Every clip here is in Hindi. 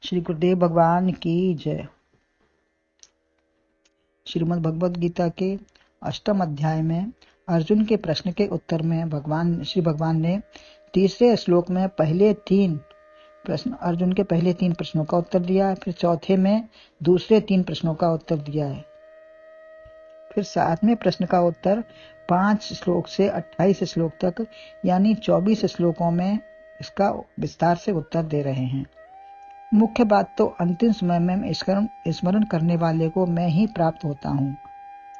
श्री गुरुदेव भगवान की जय। श्रीमद् भगवद गीता के 8वें अध्याय में अर्जुन के प्रश्न के उत्तर में श्री भगवान ने तीसरे श्लोक में अर्जुन के पहले 3 प्रश्नों का उत्तर दिया, फिर चौथे में दूसरे 3 प्रश्नों का उत्तर दिया है। फिर 7वें प्रश्न का उत्तर 5 श्लोक से 28 श्लोक तक यानी 24 श्लोकों में इसका विस्तार से उत्तर दे रहे हैं। मुख्य बात तो अंतिम समय में स्मरण करने वाले को मैं ही प्राप्त होता हूँ,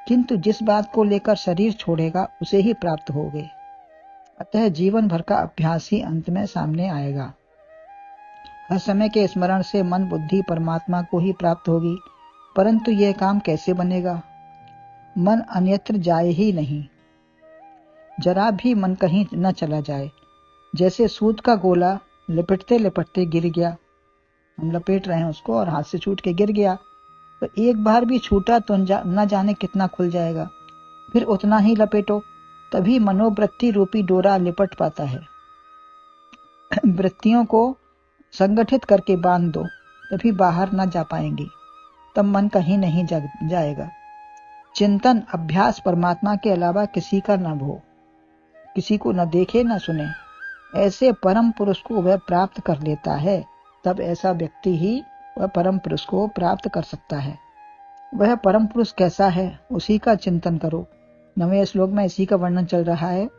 किंतु जिस बात को लेकर शरीर छोड़ेगा उसे ही प्राप्त होगे। अतः जीवन भर का अभ्यास ही अंत में सामने आएगा। हर समय के स्मरण से मन बुद्धि परमात्मा को ही प्राप्त होगी, परंतु यह काम कैसे बनेगा? मन अन्यत्र जाए ही नहीं, जरा भी मन कहीं न चला जाए। जैसे सूत का गोला लपेटते लपेटते गिर गया, हम लपेट रहे हैं उसको और हाथ से छूट के गिर गया, तो एक बार भी छूटा तो न जाने कितना खुल जाएगा। फिर उतना ही लपेटो, तभी मनोवृत्ति रूपी डोरा लिपट पाता है। वृत्तियों को संगठित करके बांध दो, तभी बाहर न जा पाएंगी, तब मन कहीं नहीं जाएगा। चिंतन अभ्यास परमात्मा के अलावा किसी का न हो, किसी को न देखे न सुने, ऐसे परम पुरुष को वह प्राप्त कर लेता है। तब ऐसा व्यक्ति ही वह परम पुरुष को प्राप्त कर सकता है। वह परम पुरुष कैसा है, उसी का चिंतन करो। 9वें श्लोक में इसी का वर्णन चल रहा है।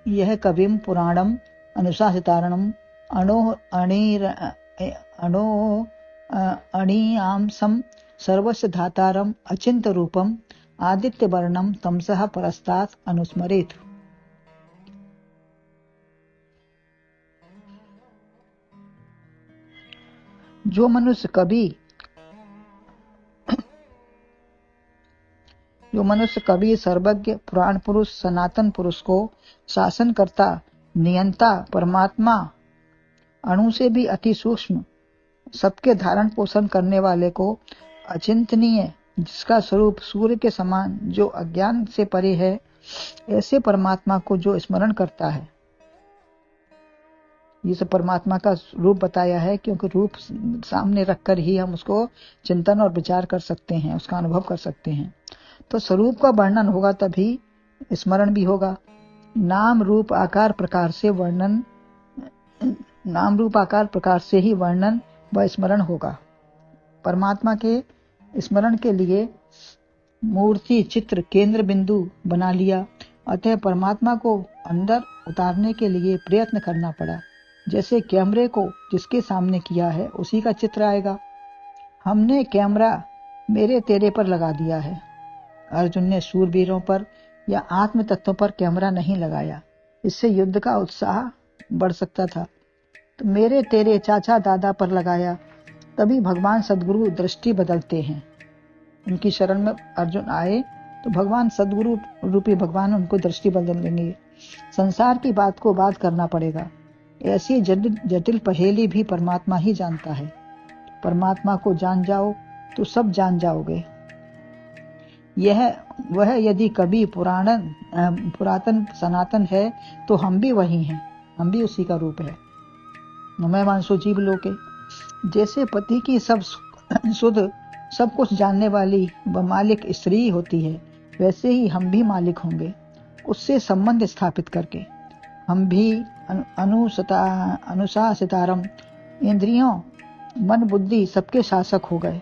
यह कविम पुराणम अनुशासितारणम अणीयांसम सर्वस्य धातारम अचिंत रूपम आदित्य वर्णम तमसः परस्तात् अनुस्मरेत। जो मनुष्य कभी सर्वज्ञ पुराण पुरुष सनातन पुरुष को शासन करता नियंता परमात्मा अणु से भी अति सूक्ष्म सबके धारण पोषण करने वाले को अचिंतनीय जिसका स्वरूप सूर्य के समान जो अज्ञान से परे है, ऐसे परमात्मा को जो स्मरण करता है। ये सब परमात्मा का रूप बताया है, क्योंकि रूप सामने रखकर ही हम उसको चिंतन और विचार कर सकते हैं, उसका अनुभव कर सकते हैं। तो स्वरूप का वर्णन होगा तभी स्मरण भी होगा। नाम रूप आकार प्रकार से ही वर्णन व स्मरण होगा। परमात्मा के स्मरण के लिए मूर्ति चित्र केंद्र बिंदु बना लिया, अतः परमात्मा को अंदर उतारने के लिए प्रयत्न करना पड़ा। जैसे कैमरे को जिसके सामने किया है उसी का चित्र आएगा। हमने कैमरा मेरे तेरे पर लगा दिया है। अर्जुन ने शूरवीरों पर या आत्म तत्वों पर कैमरा नहीं लगाया, इससे युद्ध का उत्साह बढ़ सकता था। तो मेरे तेरे चाचा दादा पर लगाया, तभी भगवान सद्गुरु दृष्टि बदलते हैं। उनकी शरण में अर्जुन आए तो भगवान सद्गुरु रूपी भगवान उनको दृष्टि बदल देंगे। संसार की बात को बात करना पड़ेगा। ऐसी जटिल पहेली भी परमात्मा ही जानता है। परमात्मा को जान जाओ तो सब जान जाओगे। वह यदि कभी पुरातन सनातन है तो हम भी वही हैं, हम भी उसी का रूप है। मैं मानसो जीव लोके, जैसे पति की सब कुछ जानने वाली व मालिक स्त्री होती है, वैसे ही हम भी मालिक होंगे। उससे संबंध स्थापित करके हम भी अनुशासितारम इंद्रियों मन बुद्धि सबके शासक हो गए।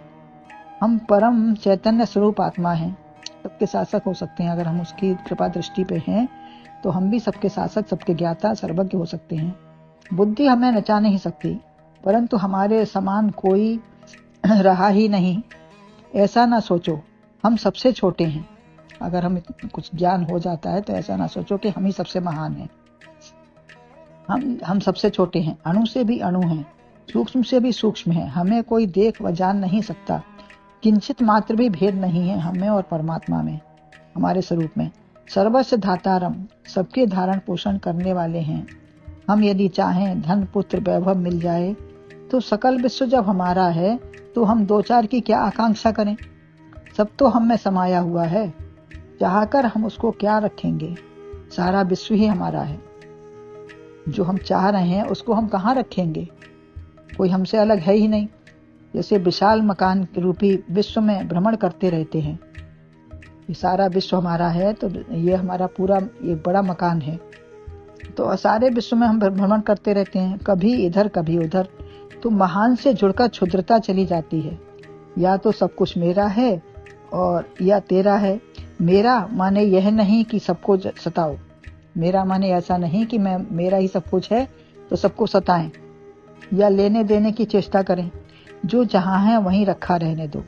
हम परम चैतन्य स्वरूप आत्मा हैं, सबके शासक हो सकते हैं। अगर हम उसकी कृपा दृष्टि पे हैं तो हम भी सबके शासक सबके ज्ञाता सर्वज्ञ हो सकते हैं। बुद्धि हमें नचा नहीं सकती, परंतु हमारे समान कोई रहा ही नहीं, ऐसा ना सोचो। हम सबसे छोटे हैं। अगर हम कुछ ज्ञान हो जाता है तो ऐसा ना सोचो कि हम ही सबसे महान हैं। हम सबसे छोटे हैं, अणु से भी अणु हैं, सूक्ष्म से भी सूक्ष्म हैं। हमें कोई देख व जान नहीं सकता। किंचित मात्र भी भेद नहीं है हमें और परमात्मा में, हमारे स्वरूप में। सर्वस्य धातारम सबके धारण पोषण करने वाले हैं। हम यदि चाहें धन पुत्र वैभव मिल जाए तो सकल विश्व जब हमारा है तो हम 2-4 की क्या आकांक्षा करें? सब तो हम में समाया हुआ है, चाहकर हम उसको क्या रखेंगे? सारा विश्व ही हमारा है। जो हम चाह रहे हैं उसको हम कहाँ रखेंगे? कोई हमसे अलग है ही नहीं। जैसे विशाल मकान रूपी विश्व में भ्रमण करते रहते हैं, ये सारा विश्व हमारा है, तो ये हमारा पूरा ये बड़ा मकान है, तो सारे विश्व में हम भ्रमण करते रहते हैं, कभी इधर कभी उधर। तो महान से जुड़कर क्षुद्रता चली जाती है। या तो सब कुछ मेरा है और या तेरा है। मेरा माने यह नहीं कि सबको सताओ, मेरा माने ऐसा नहीं कि मेरा ही सब कुछ है तो सबको सताएं या लेने देने की चेष्टा करें। जो जहां है वहीं रखा रहने दो।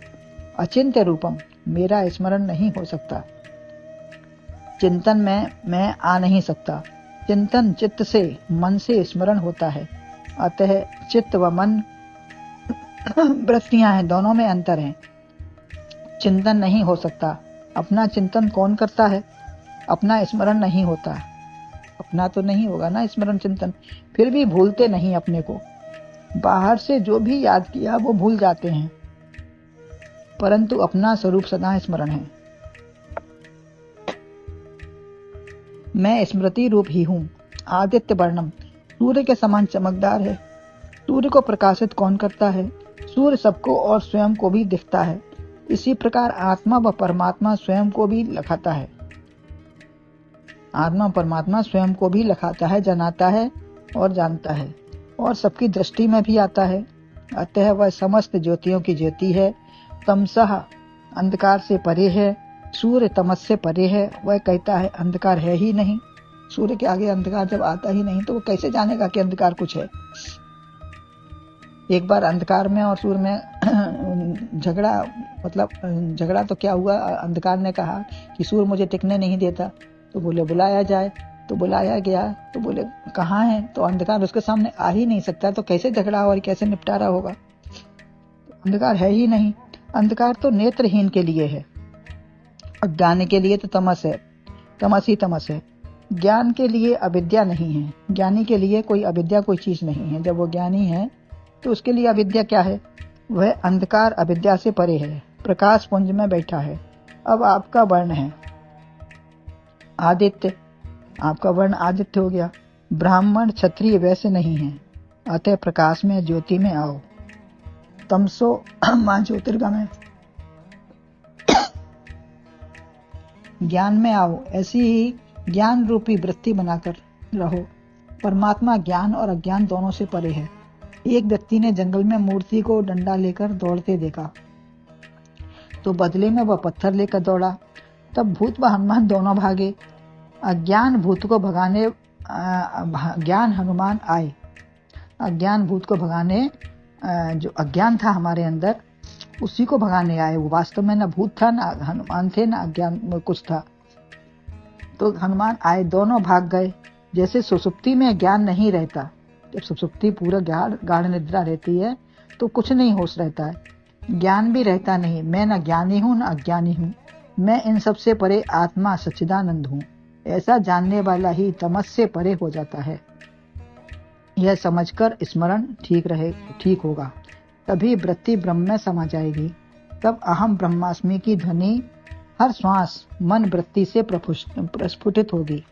अचिंत्य रूपम, मेरा स्मरण नहीं हो सकता। चिंतन में मैं आ नहीं सकता। चिंतन चित्त से, मन से स्मरण होता है। अतः चित्त व मन वृत्तियां हैं, दोनों में अंतर है। चिंतन नहीं हो सकता। अपना चिंतन कौन करता है? अपना स्मरण नहीं होता। अपना तो नहीं होगा ना स्मरण चिंतन, फिर भी भूलते नहीं अपने को। बाहर से जो भी याद किया वो भूल जाते हैं, परंतु अपना स्वरूप सदा स्मरण है। मैं स्मृति रूप ही हूँ। आदित्य वर्णम, सूर्य के समान चमकदार है। सूर्य को प्रकाशित कौन करता है? सूर्य सबको और स्वयं को भी दिखता है। इसी प्रकार आत्मा व परमात्मा स्वयं को भी लखाता है। आत्मा परमात्मा स्वयं को भी लखाता है, जनाता है और जानता है, और सबकी दृष्टि में भी आता है। अतः वह समस्त ज्योतियों की ज्योति है। तमसः, अंधकार से परे है। सूर्य तमस से परे है। वह कहता है अंधकार है ही नहीं। सूर्य के आगे अंधकार जब आता ही नहीं तो वो कैसे जानेगा कि अंधकार कुछ है? एक बार अंधकार में और सूर्य में झगड़ा, मतलब झगड़ा तो क्या हुआ, अंधकार ने कहा कि सूर्य मुझे टिकने नहीं देता, तो बोले बुलाया जाए। तो बुलाया गया तो बोले कहाँ है? तो अंधकार उसके सामने आ ही नहीं सकता, तो कैसे झगड़ा और कैसे निपटारा होगा? अंधकार है ही नहीं। अंधकार तो नेत्रहीन के लिए है, अज्ञानी के लिए तो तमस है, तमस ही तमस है। ज्ञान के लिए अविद्या नहीं है। ज्ञानी के लिए कोई अविद्या कोई चीज नहीं है। जब वो ज्ञानी है तो उसके लिए अविद्या क्या है? वह अंधकार अविद्या से परे है, प्रकाश पुंज में बैठा है। अब आपका वर्ण है आदित्य, आपका वर्ण आदित्य हो गया। ब्राह्मण क्षत्रिय वैसे नहीं है। अतः प्रकाश में ज्योति में आओ। तमसो मां ज्योतिर्गमय, ज्ञान में आओ। ऐसी ही ज्ञान रूपी वृत्ति बनाकर रहो। परमात्मा ज्ञान और अज्ञान दोनों से परे है। एक व्यक्ति ने जंगल में मूर्ति को डंडा लेकर दौड़ते देखा, तो बदले में वह पत्थर लेकर दौड़ा। तब भूत व हनुमान दोनों भागे। अज्ञान भूत को भगाने ज्ञान हनुमान आए। अज्ञान भूत को भगाने, जो अज्ञान था हमारे अंदर उसी को भगाने आए। वो वास्तव में न भूत था, न हनुमान थे, न अज्ञान में कुछ था। तो हनुमान आए, दोनों भाग गए। जैसे सुसुप्ति में ज्ञान नहीं रहता, जब सुसुप्ति पूरा गाढ़ निद्रा रहती है तो कुछ नहीं होश रहता है, ज्ञान भी रहता नहीं। मैं न ज्ञानी हूँ न अज्ञानी हूँ, मैं इन सब से परे आत्मा सच्चिदानंद हूँ। ऐसा जानने वाला ही तमस से परे हो जाता है। यह समझकर स्मरण ठीक होगा, तभी वृत्ति ब्रह्म में समा जाएगी। तब अहम ब्रह्मास्मि की ध्वनि हर श्वास मन वृत्ति से प्रस्फुटित होगी।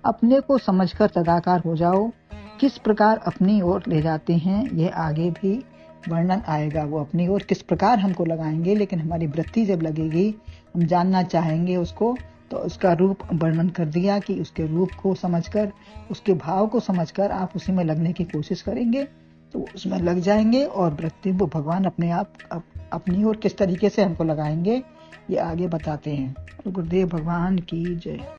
अपने को समझकर तदाकार हो जाओ। किस प्रकार अपनी ओर ले जाते हैं यह आगे भी वर्णन आएगा। वो अपनी ओर किस प्रकार हमको लगाएंगे, लेकिन हमारी वृत्ति जब लगेगी, हम जानना चाहेंगे उसको, तो उसका रूप वर्णन कर दिया कि उसके रूप को समझकर, उसके भाव को समझकर आप उसी में लगने की कोशिश करेंगे तो उसमें लग जाएंगे। और वृत्ति वो भगवान अपने आप अपनी ओर किस तरीके से हमको लगाएंगे ये आगे बताते हैं। गुरुदेव भगवान की जय।